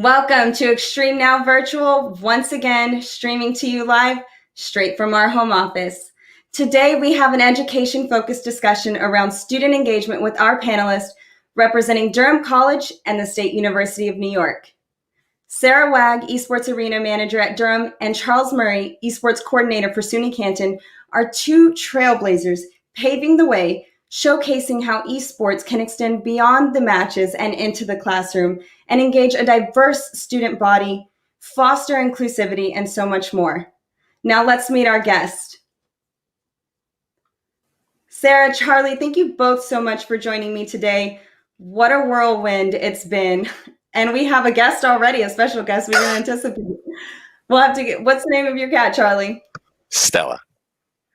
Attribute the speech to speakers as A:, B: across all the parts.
A: Welcome to ExtremeNOW Virtual, once again streaming to you live straight from our home office. Today we have an education-focused discussion around student engagement with our panelists representing Durham College and the State University of New York. Sarah Wagg, Esports Arena Manager at Durham, and Charles Murray, Esports Coordinator for SUNY Canton, are two trailblazers paving the way, showcasing how esports can extend beyond the matches and into the classroom and engage a diverse student body, foster inclusivity, and so much more. Now let's meet our guest. Sarah, Charlie, thank you both so much for joining me today. What a whirlwind it's been. And we have a guest already, a special guest we didn't anticipate. We'll have to get, what's the name of your cat, Charlie?
B: Stella.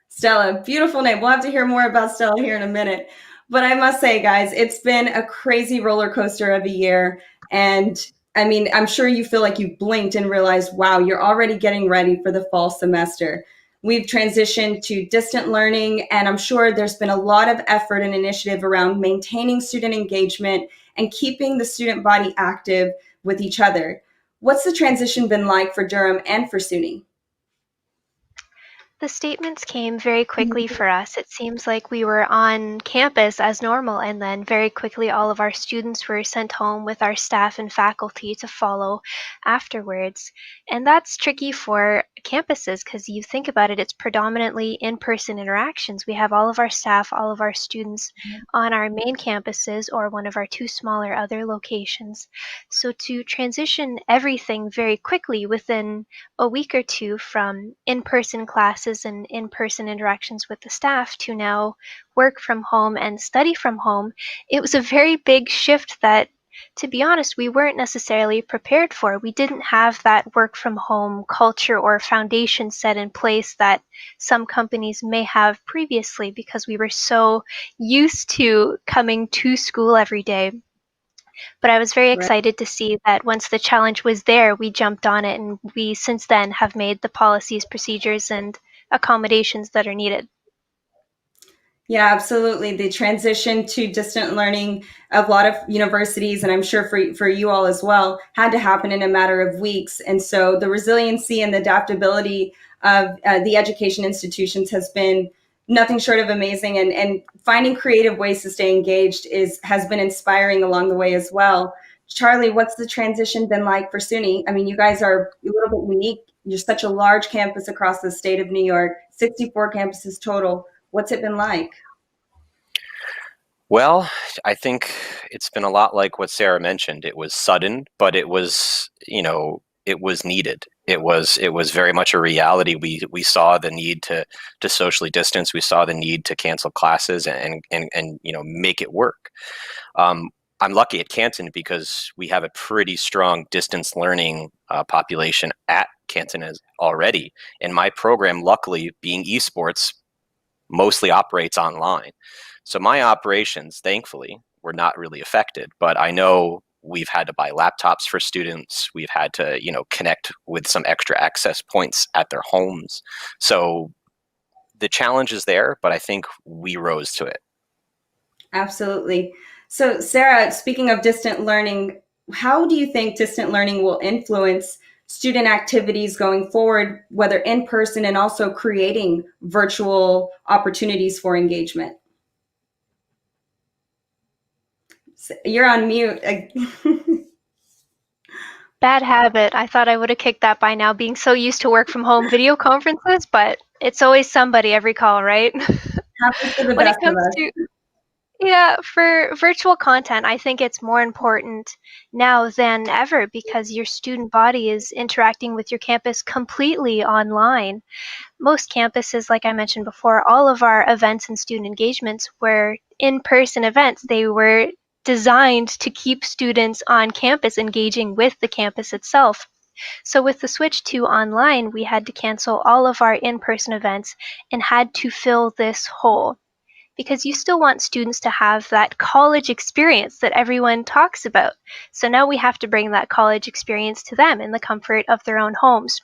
A: Stella, beautiful name. We'll have to hear more about Stella here in a minute. But I must say, guys, it's been a crazy roller coaster of a year. And I mean, I'm sure you feel like you blinked and realized, wow, you're already getting ready for the fall semester. We've transitioned to distant learning, and I'm sure there's been a lot of effort and initiative around maintaining student engagement and keeping the student body active with each other. What's the transition been like for Durham and for SUNY?
C: The statements came very quickly for us. It seems like we were on campus as normal, and then very quickly all of our students were sent home with our staff and faculty to follow afterwards. And that's tricky for campuses because you think about it, it's predominantly in-person interactions. We have all of our staff, all of our students on our main campuses or one of our two smaller other locations. So to transition everything very quickly within a week or two from in-person classes and in-person interactions with the staff to now work from home and study from home, it was a very big shift that, to be honest, we weren't necessarily prepared for. We didn't have that work from home culture or foundation set in place that some companies may have previously because we were so used to coming to school every day. But I was very excited to see that once the challenge was there, we jumped on it, and we since then have made the policies, procedures, and accommodations that are needed.
A: Yeah, absolutely. The transition to distant learning of a lot of universities, and I'm sure for you all as well, had to happen in a matter of weeks. And so the resiliency and the adaptability of the education institutions has been nothing short of amazing. And finding creative ways to stay engaged has been inspiring along the way as well. Charlie, what's the transition been like for SUNY? I mean, you guys are a little bit unique. You're such a large campus across the state of New York, 64 campuses total. What's it been like?
B: Well, I think it's been a lot like what Sarah mentioned. It was sudden, but it was, it was needed. It was very much a reality. We saw the need to socially distance. We saw the need to cancel classes and make it work. I'm lucky at Canton because we have a pretty strong distance learning population at Canton already. And my program, luckily, being esports, mostly operates online. So my operations, thankfully, were not really affected. But I know we've had to buy laptops for students. We've had to, connect with some extra access points at their homes. So the challenge is there, but I think we rose to it.
A: Absolutely. So Sarah, speaking of distant learning, how do you think distant learning will influence student activities going forward, whether in person and also creating virtual opportunities for engagement? You're on mute.
C: Bad habit. I thought I would have kicked that by now, being so used to work from home video conferences, but it's always somebody every call, right? When it comes to for virtual content, I think it's more important now than ever because your student body is interacting with your campus completely online. Most campuses, like I mentioned before, all of our events and student engagements were in-person events. They were designed to keep students on campus engaging with the campus itself. So with the switch to online, we had to cancel all of our in-person events and had to fill this hole. Because you still want students to have that college experience that everyone talks about. So now we have to bring that college experience to them in the comfort of their own homes.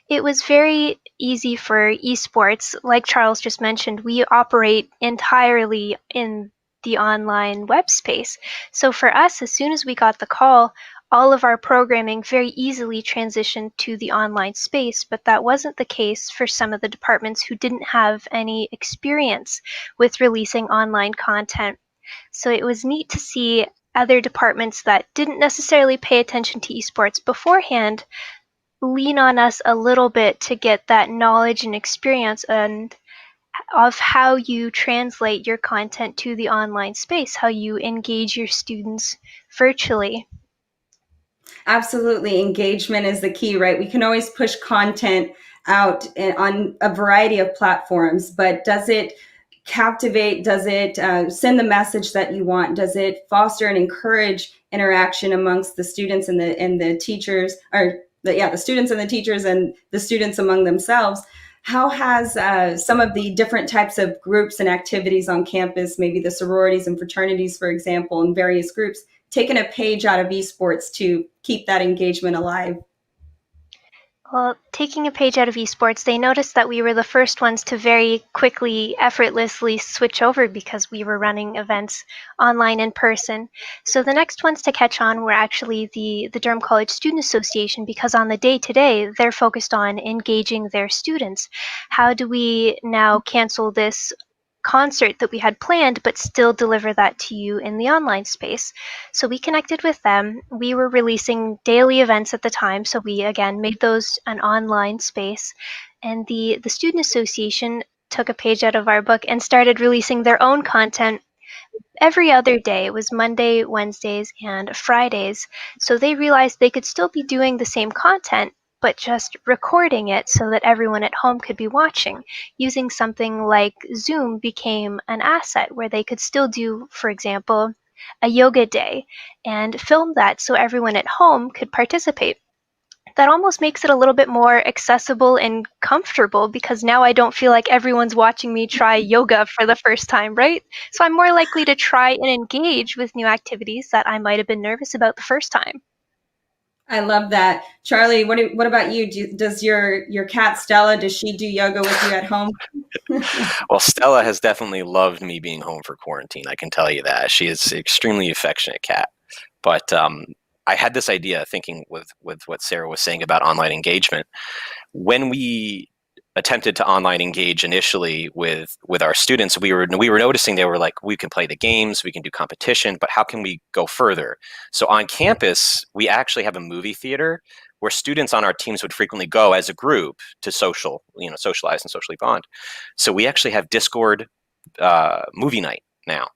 C: It was very easy for esports. Like Charles just mentioned, we operate entirely in the online web space. So for us, as soon as we got the call, all of our programming very easily transitioned to the online space, but that wasn't the case for some of the departments who didn't have any experience with releasing online content. So it was neat to see other departments that didn't necessarily pay attention to esports beforehand lean on us a little bit to get that knowledge and experience and of how you translate your content to the online space, how you engage your students virtually.
A: Absolutely. Engagement is the key, right? We can always push content out on a variety of platforms, but does it captivate? Does it send the message that you want? Does it foster and encourage interaction amongst the students and the teachers, or the students and the teachers and the students among themselves? How has some of the different types of groups and activities on campus, maybe the sororities and fraternities, for example, and various groups, taken a page out of esports to keep that engagement alive?
C: Well, taking a page out of esports, they noticed that we were the first ones to very quickly, effortlessly switch over because we were running events online in person. So the next ones to catch on were actually the Durham College Student Association, because on the day-to-day, they're focused on engaging their students. How do we now cancel this concert that we had planned but still deliver that to you in the online space? So we connected with them. We were releasing daily events at the time, so we again made those an online space. And the student association took a page out of our book and started releasing their own content every other day. It was Monday, Wednesdays, and Fridays. So they realized they could still be doing the same content, but just recording it so that everyone at home could be watching. Using something like Zoom became an asset where they could still do, for example, a yoga day and film that so everyone at home could participate. That almost makes it a little bit more accessible and comfortable, because now I don't feel like everyone's watching me try yoga for the first time, right? So I'm more likely to try and engage with new activities that I might have been nervous about the first time.
A: I love that. Charlie, what about you? Does your cat Stella, does she do yoga with you at home?
B: Well, Stella has definitely loved me being home for quarantine. I can tell you that. She is an extremely affectionate cat. But I had this idea, thinking with what Sarah was saying about online engagement. When we attempted to online engage initially with our students, we were noticing they were like, we can play the games, we can do competition, but how can we go further? So on campus, we actually have a movie theater where students on our teams would frequently go as a group to socialize and socially bond. So we actually have Discord movie night now.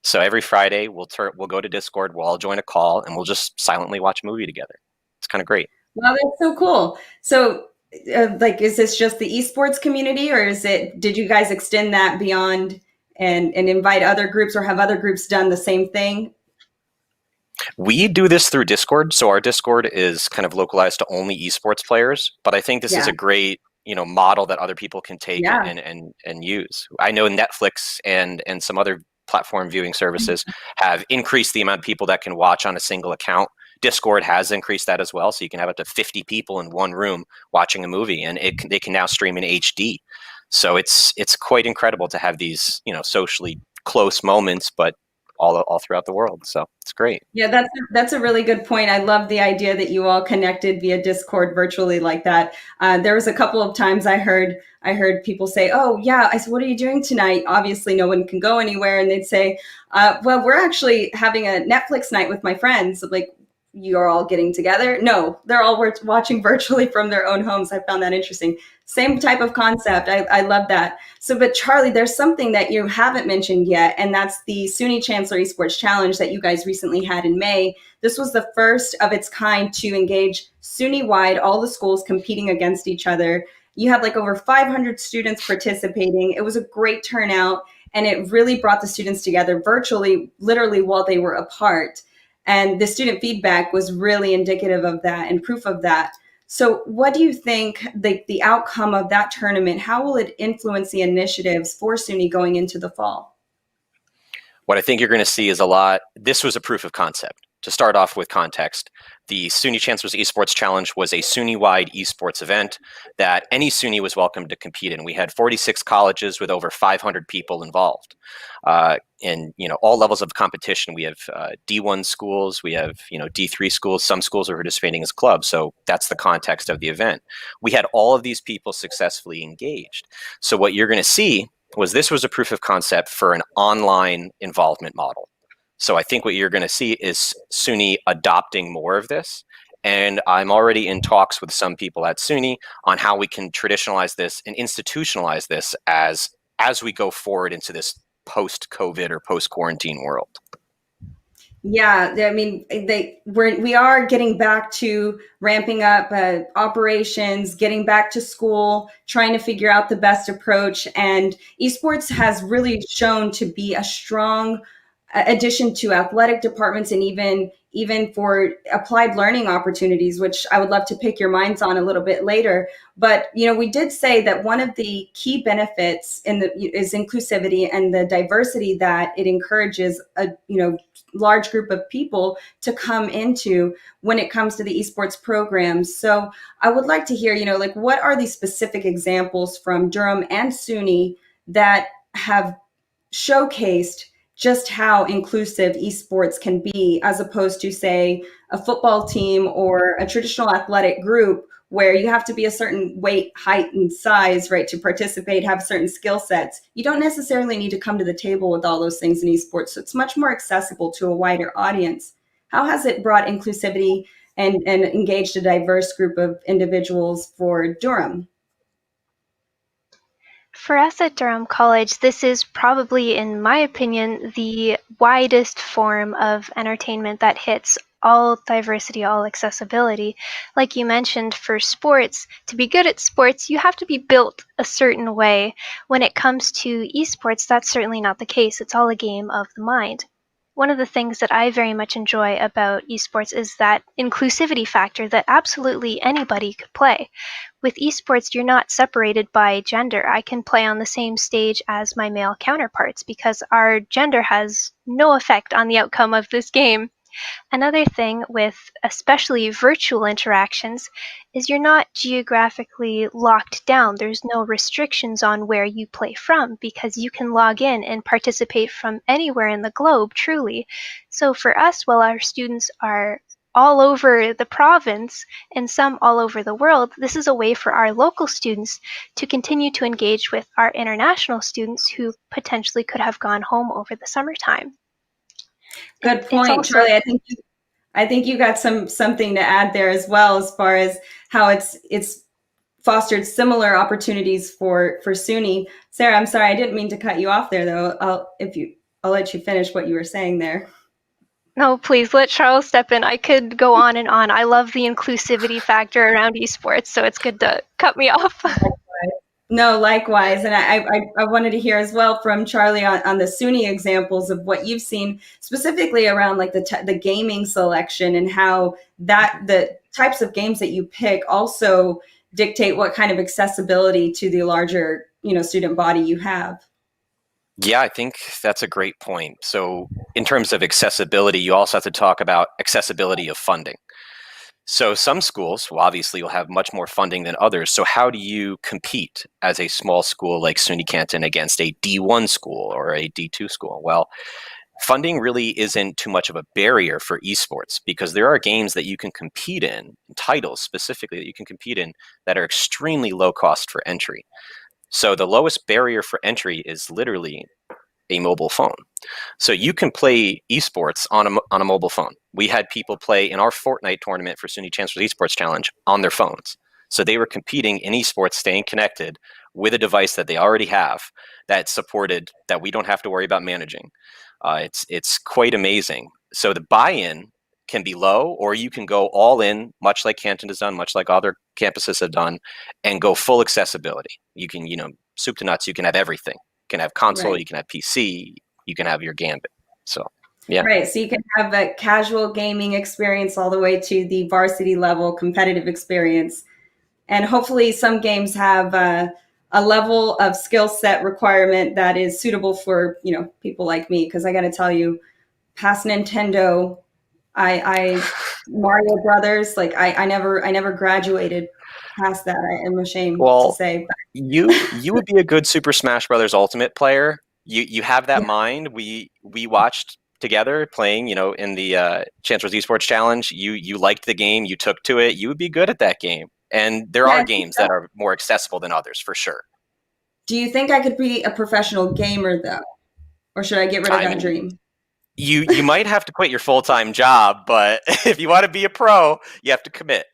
B: So every Friday we'll go to Discord, we'll all join a call, and we'll just silently watch a movie together. It's kind of great.
A: Wow, that's so cool. So, is this just the esports community, or did you guys extend that beyond and invite other groups, or have other groups done the same thing?
B: We do this through Discord. So our Discord is kind of localized to only esports players, but I think this is a great, model that other people can take and use. I know Netflix and some other platform viewing services have increased the amount of people that can watch on a single account. Discord has increased that as well, so you can have up to 50 people in one room watching a movie, and they can now stream in HD. So it's quite incredible to have these socially close moments, but all throughout the world. So it's great.
A: Yeah, that's a really good point. I love the idea that you all connected via Discord virtually like that. There was a couple of times I heard people say, "Oh, yeah." I said, "What are you doing tonight?" Obviously, no one can go anywhere, and they'd say, "Well, we're actually having a Netflix night with my friends." Like, you're all getting together? No, they're all watching virtually from their own homes. I found that interesting. Same type of concept. I love that. So, but Charlie, there's something that you haven't mentioned yet, and that's the SUNY Chancellor Esports Challenge that you guys recently had in May. This was the first of its kind to engage SUNY-wide, all the schools competing against each other. You had like over 500 students participating. It was a great turnout, and it really brought the students together virtually, literally while they were apart. And the student feedback was really indicative of that and proof of that. So what do you think the outcome of that tournament, how will it influence the initiatives for SUNY going into the fall?
B: What I think you're going to see is this was a proof of concept to start off with context, the SUNY Chancellor's Esports Challenge was a SUNY-wide esports event that any SUNY was welcome to compete in. We had 46 colleges with over 500 people involved. And all levels of competition. We have D1 schools, we have D3 schools. Some schools are participating as clubs, so that's the context of the event. We had all of these people successfully engaged. So what you're going to see was this was a proof of concept for an online involvement model. So I think what you're going to see is SUNY adopting more of this. And I'm already in talks with some people at SUNY on how we can traditionalize this and institutionalize this as we go forward into this post-COVID or post-quarantine world.
A: Yeah, I mean, we are getting back to ramping up operations, getting back to school, trying to figure out the best approach. And esports has really shown to be a strong addition to athletic departments and even for applied learning opportunities, which I would love to pick your minds on a little bit later. But we did say that one of the key benefits is inclusivity and the diversity that it encourages a large group of people to come into when it comes to the esports programs. So I would like to hear, what are these specific examples from Durham and SUNY that have showcased just how inclusive esports can be, as opposed to, say, a football team or a traditional athletic group where you have to be a certain weight, height, and size, right, to participate, have certain skill sets. You don't necessarily need to come to the table with all those things in esports. So it's much more accessible to a wider audience. How has it brought inclusivity and engaged a diverse group of individuals for Durham?
C: For us at Durham College, this is probably, in my opinion, the widest form of entertainment that hits all diversity, all accessibility. Like you mentioned, for sports, to be good at sports, you have to be built a certain way. When it comes to esports, that's certainly not the case. It's all a game of the mind. One of the things that I very much enjoy about esports is that inclusivity factor that absolutely anybody could play. With esports, you're not separated by gender. I can play on the same stage as my male counterparts because our gender has no effect on the outcome of this game. Another thing with especially virtual interactions is you're not geographically locked down. There's no restrictions on where you play from because you can log in and participate from anywhere in the globe, truly. So for us, while our students are all over the province and some all over the world, this is a way for our local students to continue to engage with our international students who potentially could have gone home over the summertime.
A: Good point, Charlie. I think you got something to add there as well, as far as how it's fostered similar opportunities for SUNY. Sarah, I'm sorry, I didn't mean to cut you off there, though. I'll let you finish what you were saying there.
C: No, please let Charles step in. I could go on and on. I love the inclusivity factor around esports, so it's good to cut me off.
A: No, likewise. And I wanted to hear as well from Charlie on the SUNY examples of what you've seen specifically around like the gaming selection and how the types of games that you pick also dictate what kind of accessibility to the larger, student body you have.
B: Yeah, I think that's a great point. So in terms of accessibility, you also have to talk about accessibility of funding. So some schools, well, obviously, will have much more funding than others. So how do you compete as a small school like SUNY Canton against a D1 school or a D2 school? Well, funding really isn't too much of a barrier for esports because there are games that you can compete in, titles specifically that you can compete in that are extremely low cost for entry. So the lowest barrier for entry is literally a mobile phone. So you can play esports on a mobile phone. We had people play in our Fortnite tournament for SUNY Chancellor's Esports Challenge on their phones. So they were competing in esports, staying connected with a device that they already have that's supported, that we don't have to worry about managing. It's quite amazing. So the buy-in can be low, or you can go all in, much like Canton has done, much like other campuses have done, and go full accessibility. You can, soup to nuts, you can have everything. You can have console, right. You can have PC, you can have your Gambit. So, yeah. Right.
A: So you can have a casual gaming experience all the way to the varsity level competitive experience. And hopefully some games have a level of skill set requirement that is suitable for, people like me. Because I got to tell you, past Nintendo, I Mario Brothers, like I never graduated past that. I am ashamed to
B: Well,
A: say.
B: you would be a good Super Smash Brothers Ultimate player. You have that
A: Yeah.
B: mind. We watched together playing, in the Chancellor's Esports Challenge. You liked the game. You took to it. You would be good at that game. And there
A: Yeah,
B: are
A: I think
B: games
A: so.
B: that are more accessible than others, for sure.
A: Do you think I could be a professional gamer though, or should I get rid of
B: I
A: that
B: mean,
A: dream?
B: you might have to quit your full-time job, but if you want to be a pro, you have to commit.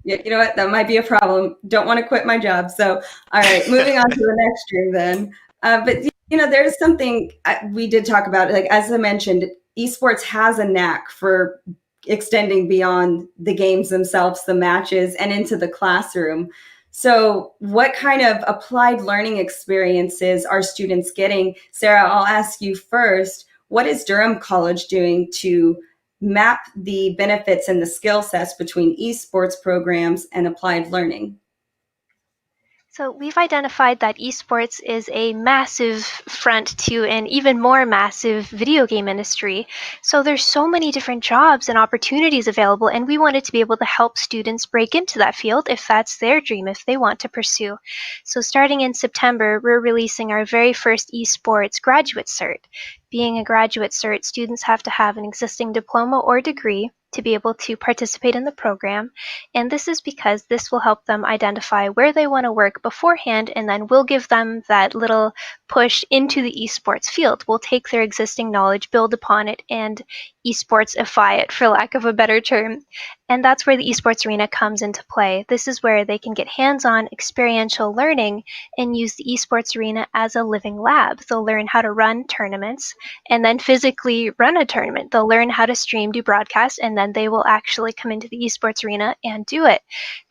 A: Yeah, you know what? That might be a problem. Don't want to quit my job. So, all right, moving on to the next dream then. But there's something we did talk about. Like as I mentioned, esports has a knack for extending beyond the games themselves, the matches, and into the classroom. So, what kind of applied learning experiences are students getting? Sarah, I'll ask you first. What is Durham College doing to map the benefits and the skill sets between esports programs and applied learning?
C: So we've identified that esports is a massive front to an even more massive video game industry. So there's so many different jobs and opportunities available, and we wanted to be able to help students break into that field if that's their dream, if they want to pursue. So starting in September, we're releasing our very first esports graduate cert. Being a graduate cert, students have to have an existing diploma or degree to be able to participate in the program. And this is because this will help them identify where they want to work beforehand, and then we'll give them that little push into the esports field. We'll take their existing knowledge, build upon it, and esportsify it, for lack of a better term. And that's where the esports arena comes into play. This is where they can get hands-on experiential learning and use the esports arena as a living lab. They'll learn how to run tournaments and then physically run a tournament. They'll learn how to stream, do broadcast, and then they will actually come into the esports arena and do it.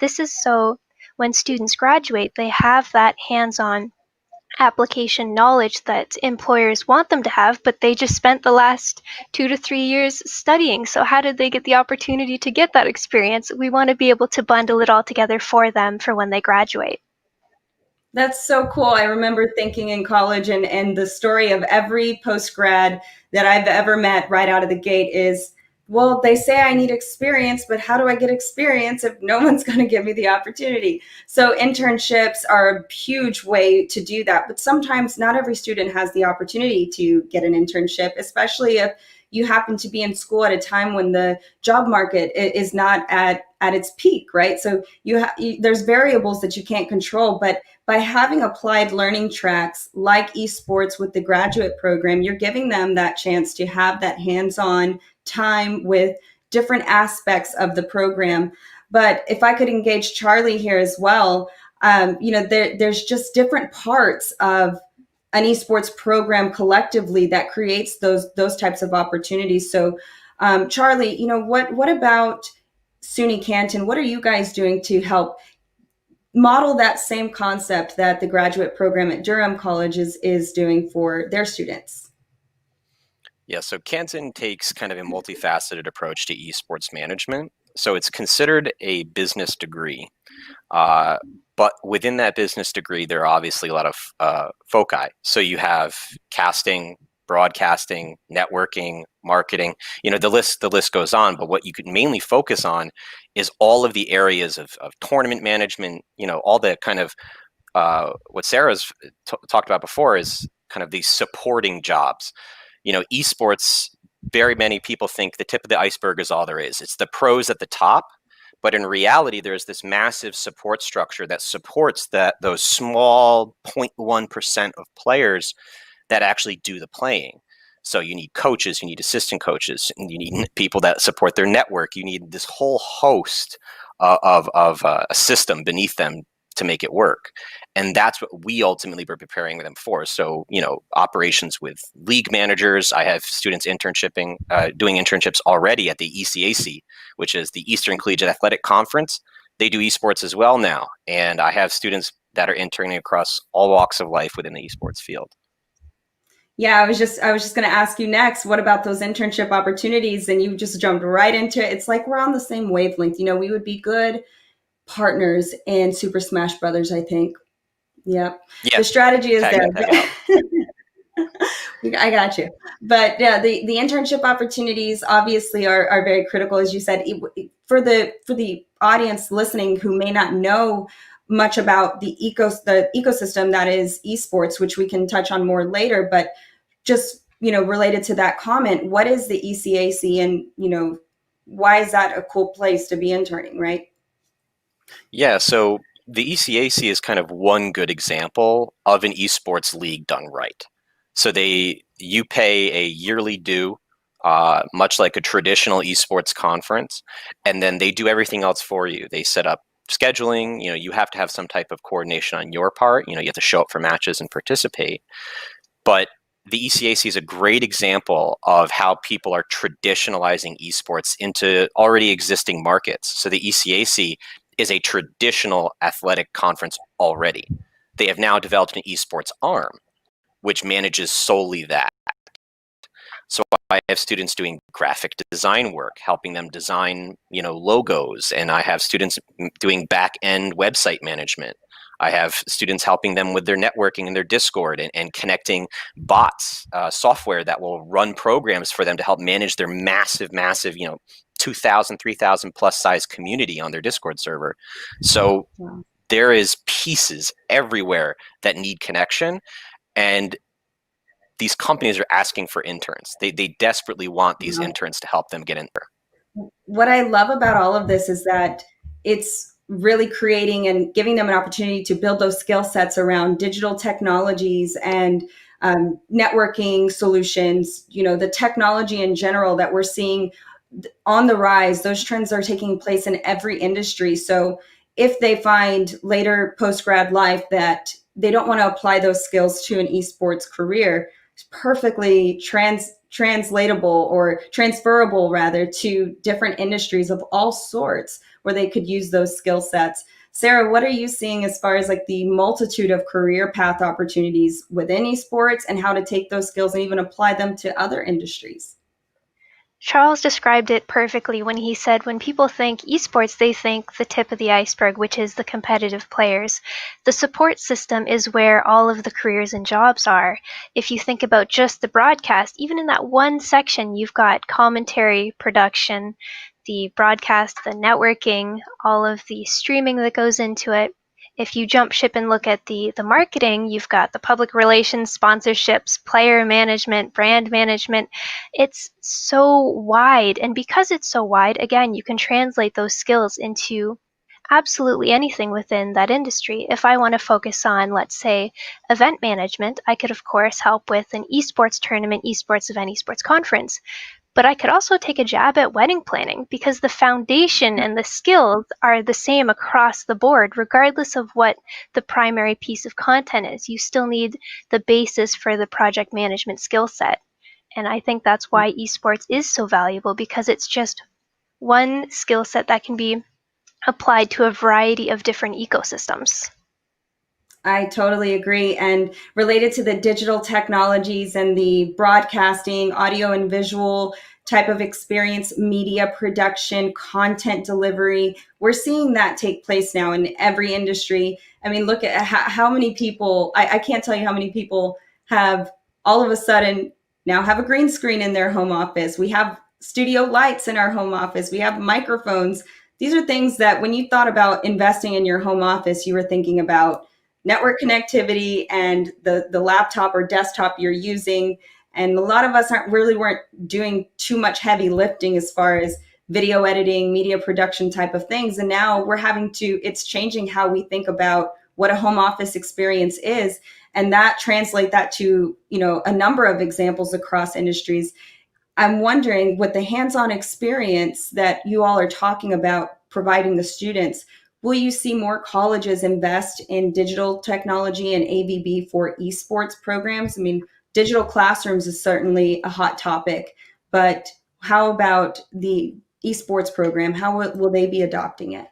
C: This is so when students graduate, they have that hands-on application knowledge that employers want them to have, but they just spent the last 2 to 3 years studying. So how did they get the opportunity to get that experience? We want to be able to bundle it all together for them for when they graduate.
A: That's so cool. I remember thinking in college, and the story of every post-grad that I've ever met right out of the gate is, well, they say I need experience, but how do I get experience if no one's going to give me the opportunity? So internships are a huge way to do that. But sometimes not every student has the opportunity to get an internship, especially if you happen to be in school at a time when the job market is not at its peak, right? So there's variables that you can't control, but by having applied learning tracks like esports with the graduate program, you're giving them that chance to have that hands-on time with different aspects of the program. But if I could engage Charlie here as well, there's just different parts of an esports program collectively that creates those types of opportunities. So, Charlie, what about SUNY Canton? What are you guys doing to help model that same concept that the graduate program at Durham College is doing for their students?
B: Yeah, so Canton takes kind of a multifaceted approach to esports management. So it's considered a business degree. But within that business degree, there are obviously a lot of foci. So you have casting, broadcasting, networking, marketing. The list goes on. But what you could mainly focus on is all of the areas of tournament management. All the kind of what Sarah's talked about before is kind of these supporting jobs. Esports. Very many people think the tip of the iceberg is all there is. It's the pros at the top. But in reality, there's this massive support structure that supports those small 0.1% of players that actually do the playing. So you need coaches, you need assistant coaches, and you need people that support their network. You need this whole host of a system beneath them to make it work. And that's what we ultimately were preparing them for. So, operations with league managers. I have students doing internships already at the ECAC, which is the Eastern Collegiate Athletic Conference. They do esports as well now. And I have students that are interning across all walks of life within the esports field.
A: Yeah, I was just going to ask you next, what about those internship opportunities? And you just jumped right into it. It's like we're on the same wavelength. We would be good partners in Super Smash Brothers, I think. Yeah.
B: Yeah.
A: The strategy is
B: Tag
A: there.
B: out.
A: I got you. But yeah, the internship opportunities obviously are very critical, as you said. For the audience listening who may not know much about the ecosystem that is esports, which we can touch on more later, but just related to that comment, what is the ECAC, and why is that a cool place to be interning, right?
B: Yeah, so the ECAC is kind of one good example of an esports league done right. So you pay a yearly due, much like a traditional esports conference, and then they do everything else for you. They set up scheduling. You have to have some type of coordination on your part. You have to show up for matches and participate. But the ECAC is a great example of how people are traditionalizing esports into already existing markets. So the ECAC is a traditional athletic conference already. They have now developed an esports arm, which manages solely that. So I have students doing graphic design work, helping them design, logos, and I have students doing back-end website management. I have students helping them with their networking and their Discord and connecting bots, software that will run programs for them to help manage their massive, 2,000, 3,000 plus size community on their Discord server. So there is pieces everywhere that need connection, and these companies are asking for interns. They desperately want these interns to help them get in there.
A: What I love about all of this is that it's really creating and giving them an opportunity to build those skill sets around digital technologies and networking solutions, the technology in general that we're seeing on the rise. Those trends are taking place in every industry. So if they find later post-grad life that they don't want to apply those skills to an esports career, it's perfectly translatable or transferable rather to different industries of all sorts where they could use those skill sets. Sarah, what are you seeing as far as like the multitude of career path opportunities within esports and how to take those skills and even apply them to other industries?
C: Charles described it perfectly when he said when people think esports, they think the tip of the iceberg, which is the competitive players. The support system is where all of the careers and jobs are. If you think about just the broadcast, even in that one section, you've got commentary, production, the broadcast, the networking, all of the streaming that goes into it. If you jump ship and look at the marketing, you've got the public relations, sponsorships, player management, brand management. It's so wide. And because it's so wide, again, you can translate those skills into absolutely anything within that industry. If I want to focus on, let's say, event management, I could, of course, help with an esports tournament, esports event, esports conference. But I could also take a jab at wedding planning because the foundation and the skills are the same across the board, regardless of what the primary piece of content is. You still need the basis for the project management skill set. And I think that's why esports is so valuable, because it's just one skill set that can be applied to a variety of different ecosystems.
A: I totally agree. And related to the digital technologies and the broadcasting, audio and visual type of experience, media production, content delivery, we're seeing that take place now in every industry. I mean, look at how many people, I can't tell you how many people have all of a sudden now have a green screen in their home office. We have studio lights in our home office. We have microphones. These are things that when you thought about investing in your home office, you were thinking about network connectivity and the laptop or desktop you're using. And a lot of us weren't doing too much heavy lifting as far as video editing, media production type of things. And now it's changing how we think about what a home office experience is. And translate that to, a number of examples across industries. I'm wondering, with the hands-on experience that you all are talking about providing the students, will you see more colleges invest in digital technology and AVB for esports programs? I mean, digital classrooms is certainly a hot topic, but how about the esports program? How will they be adopting it?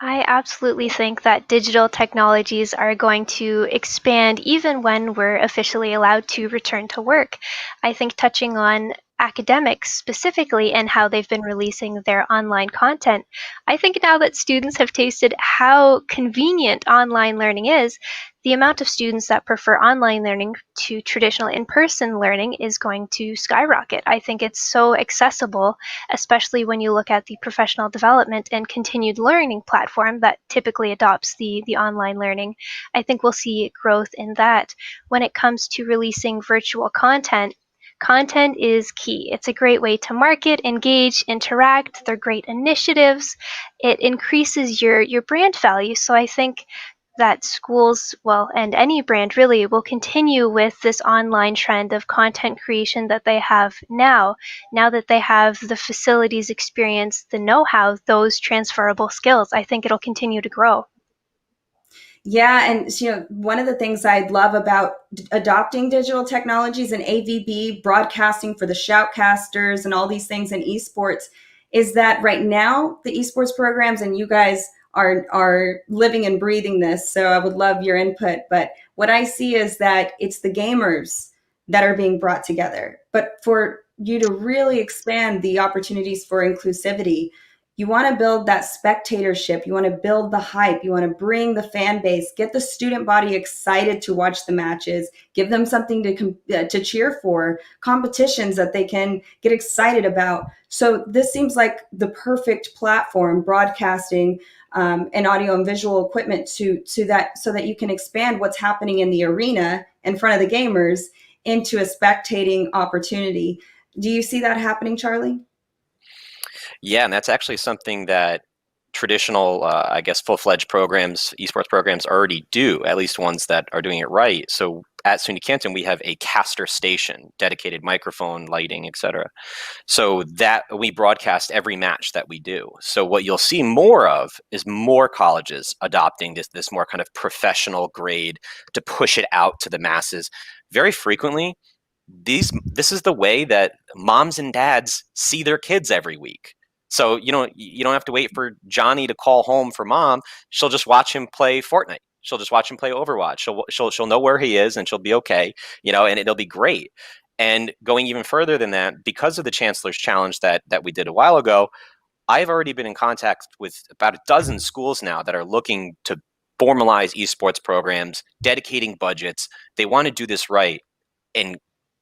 C: I absolutely think that digital technologies are going to expand even when we're officially allowed to return to work. I think touching on academics specifically and how they've been releasing their online content, I think now that students have tasted how convenient online learning is, the amount of students that prefer online learning to traditional in-person learning is going to skyrocket. I think it's so accessible, especially when you look at the professional development and continued learning platform that typically adopts the online learning. I think we'll see growth in that. When it comes to releasing virtual content, content is key. It's a great way to market, engage, interact. They're great initiatives. It increases your brand value. So I think that schools, well, and any brand really, will continue with this online trend of content creation that they have now that they have the facilities, experience, the know-how, those transferable skills. I think it'll continue to grow.
A: Yeah, and one of the things I love about adopting digital technologies and AVB broadcasting for the shoutcasters and all these things in esports is that right now the esports programs, and you guys are living and breathing this, so I would love your input. But what I see is that it's the gamers that are being brought together. But for you to really expand the opportunities for inclusivity, you want to build that spectatorship. You want to build the hype. You want to bring the fan base, get the student body excited to watch the matches, give them something to cheer for, competitions that they can get excited about. So this seems like the perfect platform, broadcasting and audio and visual equipment to that, so that you can expand what's happening in the arena in front of the gamers into a spectating opportunity. Do you see that happening, Charlie?
B: Yeah, and that's actually something that traditional, I guess, full-fledged programs, esports programs already do, at least ones that are doing it right. So at SUNY Canton, we have a caster station, dedicated microphone, lighting, etc. So that we broadcast every match that we do. So what you'll see more of is more colleges adopting this more kind of professional grade to push it out to the masses. Very frequently, this is the way that moms and dads see their kids every week. So you don't have to wait for Johnny to call home for mom. She'll just watch him play Fortnite. She'll just watch him play Overwatch. She'll know where he is and she'll be okay, and it'll be great. And going even further than that, because of the Chancellor's Challenge that we did a while ago, I've already been in contact with about a dozen schools now that are looking to formalize esports programs, dedicating budgets. They want to do this right. And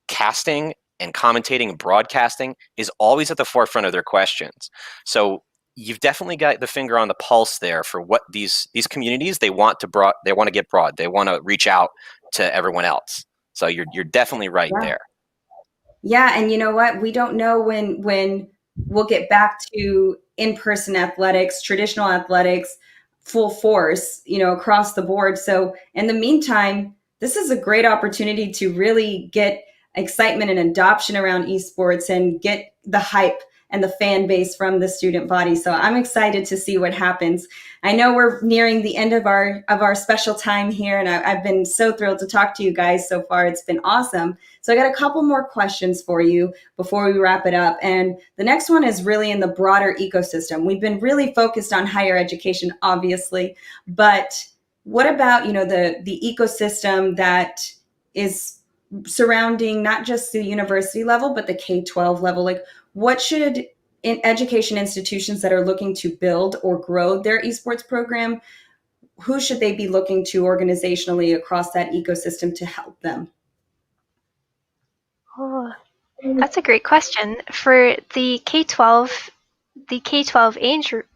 B: casting and commentating and broadcasting is always at the forefront of their questions. So you've definitely got the finger on the pulse there for what these communities, they want to get broad. They want to reach out to everyone else. So you're definitely right there.
A: Yeah, and you know what? We don't know when we'll get back to in-person athletics, traditional athletics, full force, across the board. So in the meantime, this is a great opportunity to really get excitement and adoption around esports and get the hype and the fan base from the student body. So I'm excited to see what happens. I know we're nearing the end of our special time here, and I've been so thrilled to talk to you guys so far. It's been awesome. So I got a couple more questions for you before we wrap it up. And the next one is really in the broader ecosystem. We've been really focused on higher education, obviously, but what about, the ecosystem that is surrounding not just the university level, but the K12 level? Like, what should education institutions that are looking to build or grow their esports program, who should they be looking to organizationally across that ecosystem to help them?
C: Oh, that's a great question. For the K12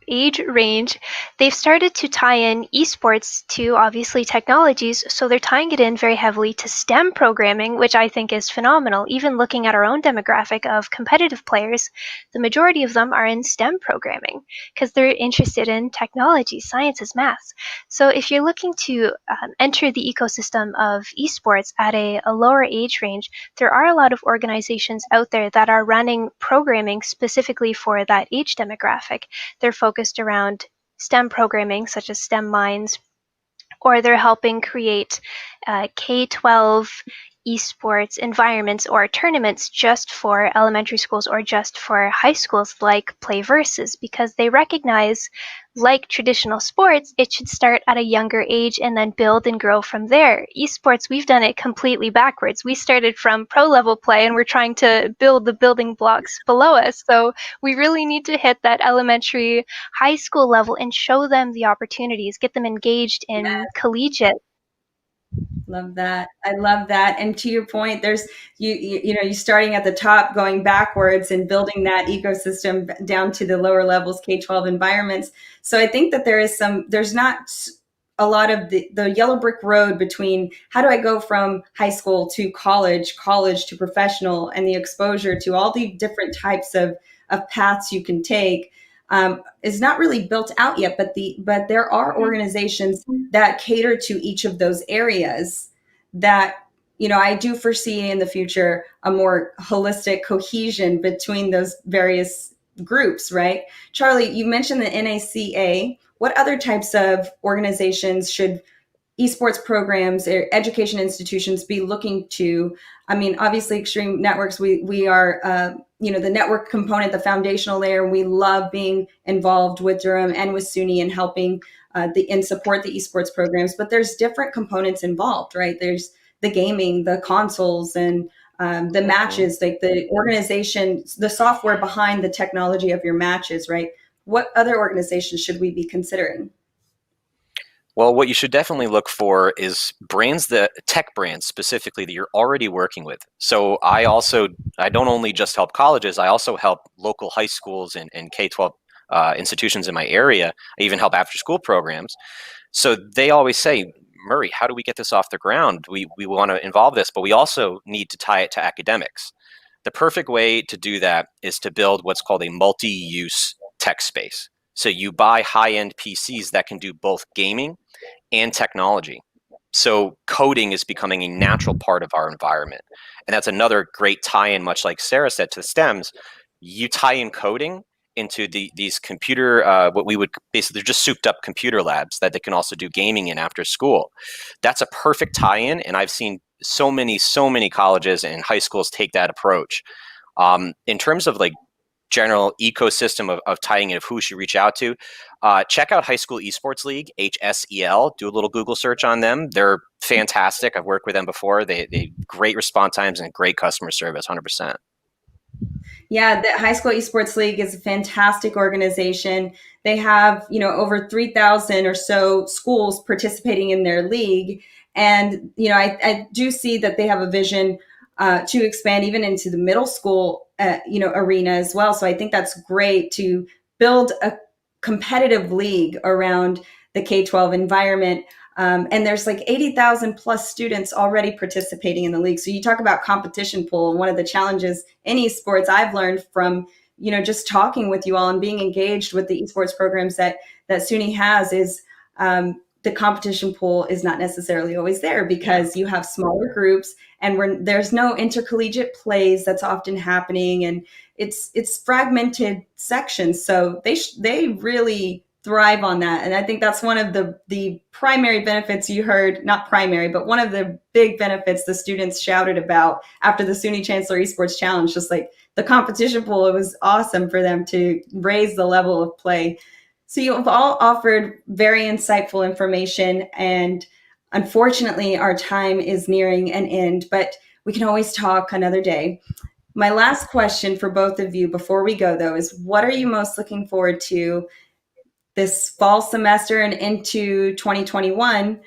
C: age range, they've started to tie in esports to obviously technologies, so they're tying it in very heavily to STEM programming, which I think is phenomenal. Even looking at our own demographic of competitive players, the majority of them are in STEM programming because they're interested in technology, sciences, maths. So if you're looking to enter the ecosystem of esports at a lower age range, there are a lot of organizations out there that are running programming specifically for that age demographic. They're focused around STEM programming, such as STEM Minds, or they're helping create K12 esports environments or tournaments just for elementary schools or just for high schools, like Play Versus, because they recognize, like traditional sports, it should start at a younger age and then build and grow from there. Esports, we've done it completely backwards. We started from pro level play and we're trying to build the building blocks below us. So we really need to hit that elementary, high school level and show them the opportunities, get them engaged in collegiate
A: Love that. I love that. And to your point, there's you starting at the top, going backwards and building that ecosystem down to the lower levels, K-12 environments. So I think that there's not a lot of the yellow brick road between how do I go from high school to college to professional, and the exposure to all the different types of paths you can take is not really built out yet. But there are organizations that cater to each of those areas that, I do foresee in the future a more holistic cohesion between those various groups, right? Charlie, you mentioned the NACA. What other types of organizations should esports programs or education institutions be looking to? I mean, obviously, Extreme Networks, we are, the network component, the foundational layer. We love being involved with Durham and with SUNY and helping and support the esports programs. But there's different components involved, right? There's the gaming, the consoles, and the matches, like the organization, the software behind the technology of your matches, right? What other organizations should we be considering?
B: Well, what you should definitely look for is brands, the tech brands specifically that you're already working with. So I don't only just help colleges, I also help local high schools and K-12 institutions in my area. I even help after school programs. So they always say, Murray, how do we get this off the ground? We want to involve this, but we also need to tie it to academics. The perfect way to do that is to build what's called a multi-use tech space. So you buy high-end PCs that can do both gaming and technology. So coding is becoming a natural part of our environment. And that's another great tie-in, much like Sarah said, to the STEMs. You tie in coding into these computer, what we would basically, they're just souped up computer labs that they can also do gaming in after school. That's a perfect tie-in, and I've seen so many colleges and high schools take that approach. In terms of like general ecosystem of tying in of who should reach out to, check out High School Esports League, HSEL. Do a little Google search on them. They're fantastic. I've worked with them before. They great response times and great customer service, 100%.
A: Yeah, the High School Esports League is a fantastic organization. They have, over 3,000 or so schools participating in their league. And, I do see that they have a vision to expand even into the middle school, arena as well. So I think that's great to build a competitive league around the K-12 environment. And there's like 80,000 plus students already participating in the league. So you talk about competition pool. And one of the challenges in esports I've learned from, just talking with you all and being engaged with the esports programs that SUNY has is the competition pool is not necessarily always there because you have smaller groups and there's no intercollegiate plays that's often happening. And it's fragmented sections. So they really thrive on that. And I think that's one of the primary benefits you heard, not primary, but one of the big benefits the students shouted about after the SUNY Chancellor Esports Challenge, just like the competition pool. It was awesome for them to raise the level of play. So you have all offered very insightful information, and unfortunately our time is nearing an end, but we can always talk another day. My last question for both of you before we go, though, is what are you most looking forward to this fall semester and into 2021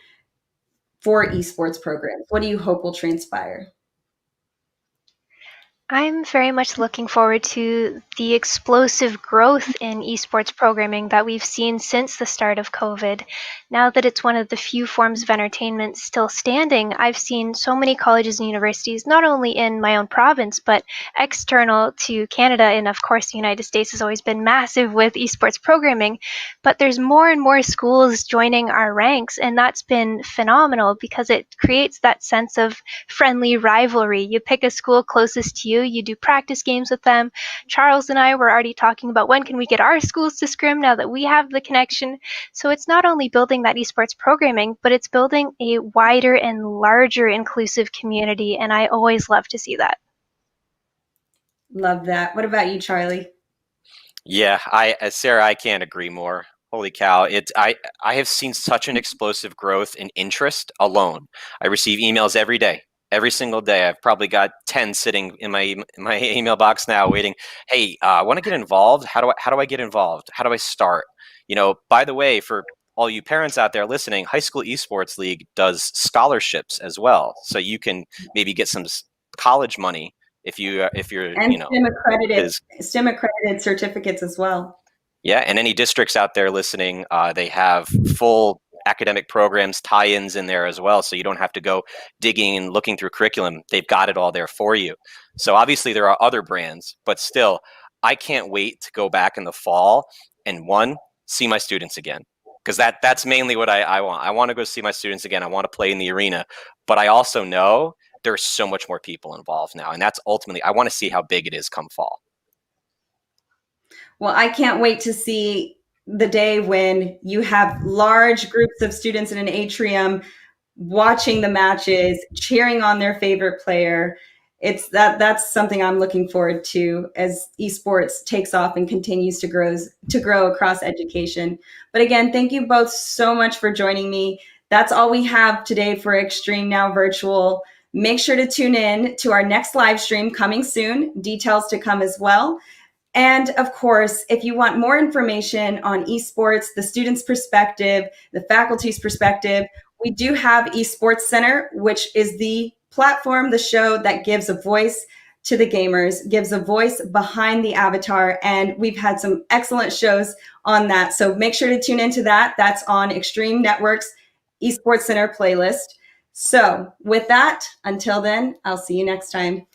A: for esports programs? What do you hope will transpire?
C: I'm very much looking forward to the explosive growth in esports programming that we've seen since the start of COVID. Now that it's one of the few forms of entertainment still standing, I've seen so many colleges and universities, not only in my own province, but external to Canada. And of course, the United States has always been massive with esports programming, but there's more and more schools joining our ranks. And that's been phenomenal because it creates that sense of friendly rivalry. You pick a school closest to you do practice games with them. Charles and I were already talking about when can we get our schools to scrim now that we have the connection. So it's not only building that esports programming, but it's building a wider and larger inclusive community. And I always love to see that.
A: Love that. What about you, Charlie?
B: Yeah, Sarah, I can't agree more. Holy cow. I have seen such an explosive growth in interest alone. I receive emails every day. Every single day. I've probably got 10 sitting in my email box now waiting. Hey, I want to get involved. How do I get involved? How do I start? By the way, for all you parents out there listening, High School Esports League does scholarships as well. So you can maybe get some college money if you're,
A: And
B: you know,
A: STEM accredited certificates as well.
B: Yeah, and any districts out there listening, they have full academic programs, tie-ins in there as well, so you don't have to go digging and looking through curriculum. They've got it all there for you. So obviously there are other brands, but still, I can't wait to go back in the fall and see my students again, because that's mainly what I want. I want to go see my students again. I want to play in the arena, but I also know there's so much more people involved now, and that's ultimately, I want to see how big it is come fall.
A: Well, I can't wait to see the day when you have large groups of students in an atrium watching the matches, cheering on their favorite player. That's something I'm looking forward to as esports takes off and continues to grow across education. But again, thank you both so much for joining me. That's all we have today for ExtremeNOW Virtual. Make sure to tune in to our next live stream coming soon. Details to come as well. And of course, if you want more information on esports, the students' perspective, the faculty's perspective, we do have Esports Center, which is the platform, the show that gives a voice to the gamers, gives a voice behind the avatar. And we've had some excellent shows on that. So make sure to tune into that. That's on Extreme Network's Esports Center playlist. So with that, until then, I'll see you next time.